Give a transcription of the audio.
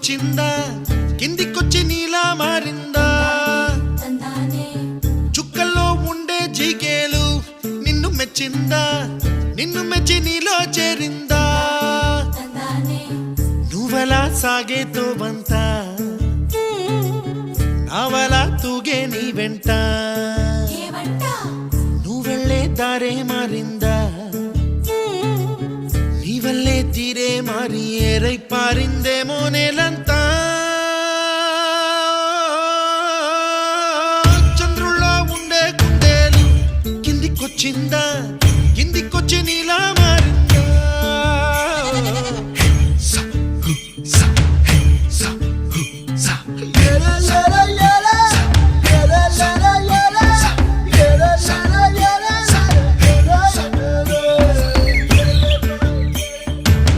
కిందికొచ్చిందా కిందికొచ్చి నీలా మారిందా చుక్కల్లో ఉండే జీకేలు నిన్ను మెచ్చిందా నిన్ను మెచ్చి నీలో చేరిందా నువ్వలా సాగేతో బంత నావలా తూగే నీ వెంట నువ్వెళ్ళే దారే మారిందా నీవల్లే తీరే మారి ఏరై పారిందేమో నేలంతా చంద్రుల్లో ఉండే కుందేలు కిందికొచ్చిందా